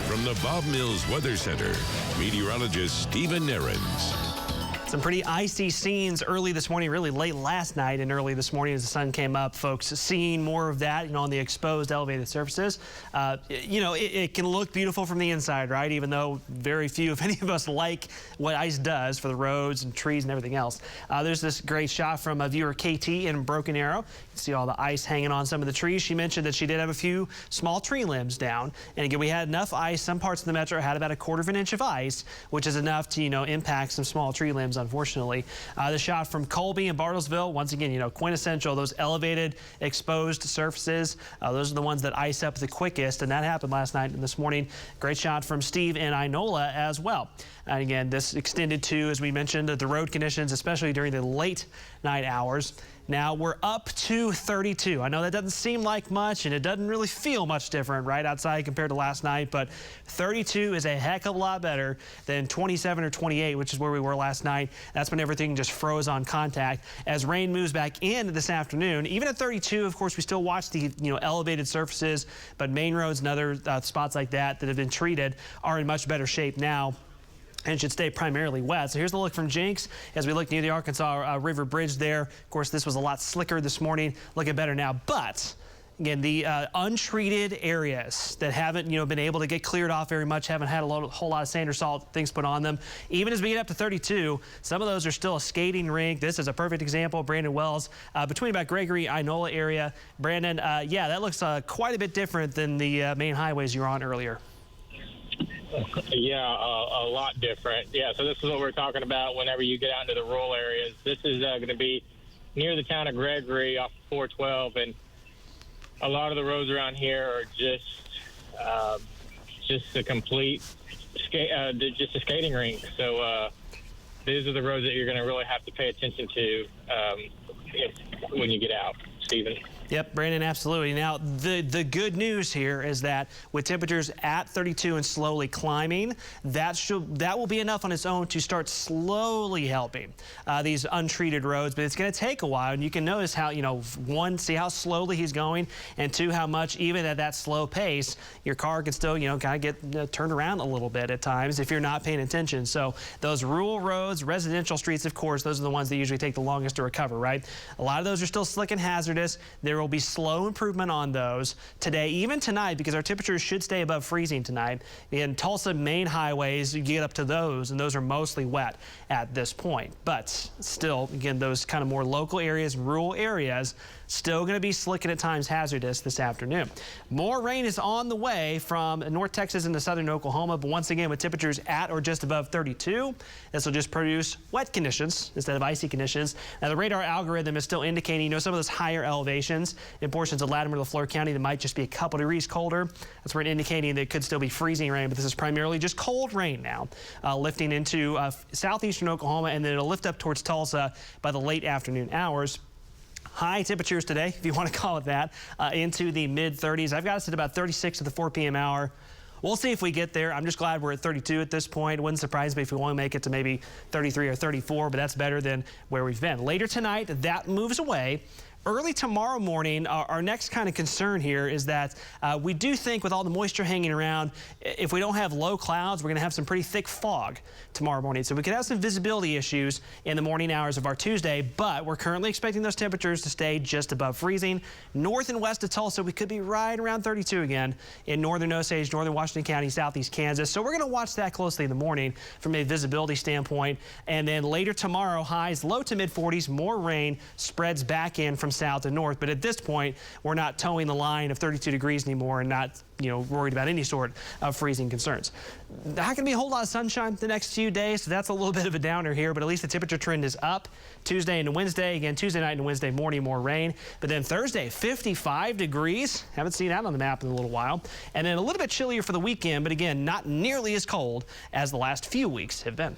From the Bob Mills Weather Center, meteorologist Stephen Nehrenz. Some pretty icy scenes early this morning, really late last night and early this morning as the sun came up. Folks seeing more of that, on the exposed elevated surfaces. It can look beautiful from the inside, right? Even though very few, if any of us, like what ice does for the roads and trees and everything else. There's this great shot from viewer KT in Broken Arrow. You can see all the ice hanging on some of the trees. She mentioned that she did have a few small tree limbs down. And again, we had enough ice. Some parts of the metro had about 1/4 of an inch of ice, which is enough to, impact some small tree limbs, unfortunately. The shot from Colby and Bartlesville, once again, quintessential, those elevated exposed surfaces. Those are the ones that ice up the quickest, and that happened last night and this morning. Great shot from Steve in Inola as well. And again, this extended to, as we mentioned, the road conditions, especially during the late night hours. Now we're up to 32. I know that doesn't seem like much, and it doesn't really feel much different right outside compared to last night, but 32 is a heck of a lot better than 27 or 28, which is where we were last night. That's when everything just froze on contact. As rain moves back in this afternoon, even at 32, of course, we still watch the elevated surfaces, but main roads and other spots like that have been treated are in much better shape now and should stay primarily wet. So here's the look from Jinx as we look near the Arkansas River Bridge there. Of course, this was a lot slicker this morning, looking better now. But again, the untreated areas that haven't been able to get cleared off very much, haven't had a whole lot of sand or salt things put on them. Even as we get up to 32, some of those are still a skating rink. This is a perfect example. Brandon Wells, between about Gregory, Inola area. Brandon, yeah, that looks quite a bit different than the main highways you were on earlier. Yeah, a lot different. Yeah, so this is what we're talking about whenever you get out into the rural areas. This is going to be near the town of Gregory off 412, and a lot of the roads around here are just a complete just a skating rink. So these are the roads that you're going to really have to pay attention to when you get out, Stephen. Yep, Brandon, absolutely. Now, the good news here is that with temperatures at 32 and slowly climbing, that will be enough on its own to start slowly helping these untreated roads. But it's going to take a while, and you can notice how, one, see how slowly he's going, and two, how much, even at that slow pace, your car can still, kind of get turned around a little bit at times if you're not paying attention. So those rural roads, residential streets, of course, those are the ones that usually take the longest to recover, right? A lot of those are still slick and hazardous. There will be slow improvement on those today, even tonight, because our temperatures should stay above freezing tonight. In Tulsa main highways, you get up to those, and those are mostly wet at this point. But still, again, those kind of more local areas, rural areas, still going to be slick and at times hazardous this afternoon. More rain is on the way from North Texas into southern Oklahoma, but once again, with temperatures at or just above 32, this will just produce wet conditions instead of icy conditions. Now, the radar algorithm is still indicating, some of those higher elevations in portions of Latimer, LaFleur County that might just be a couple degrees colder. That's where it's indicating that it could still be freezing rain, but this is primarily just cold rain now, lifting into southeastern Oklahoma, and then it'll lift up towards Tulsa by the late afternoon hours. High temperatures today, if you want to call it that, into the mid-30s. I've got us at about 36 at the 4 p.m. hour. We'll see if we get there. I'm just glad we're at 32 at this point. It wouldn't surprise me if we want to make it to maybe 33 or 34, but that's better than where we've been. Later tonight, that moves away. Early tomorrow morning, our next kind of concern here is that we do think with all the moisture hanging around, if we don't have low clouds, we're going to have some pretty thick fog tomorrow morning. So we could have some visibility issues in the morning hours of our Tuesday, but we're currently expecting those temperatures to stay just above freezing. North and west of Tulsa, we could be right around 32 again in northern Osage, northern Washington County, southeast Kansas. So we're going to watch that closely in the morning from a visibility standpoint. And then later tomorrow, highs low to mid 40s, more rain spreads back in from south to north, but at this point we're not towing the line of 32 degrees anymore and not worried about any sort of freezing concerns. Not going to be a whole lot of sunshine the next few days, so that's a little bit of a downer here, but at least the temperature trend is up Tuesday and Wednesday. Again, Tuesday night and Wednesday morning, more rain, but then Thursday 55 degrees. Haven't seen that on the map in a little while. And then a little bit chillier for the weekend, but again, not nearly as cold as the last few weeks have been.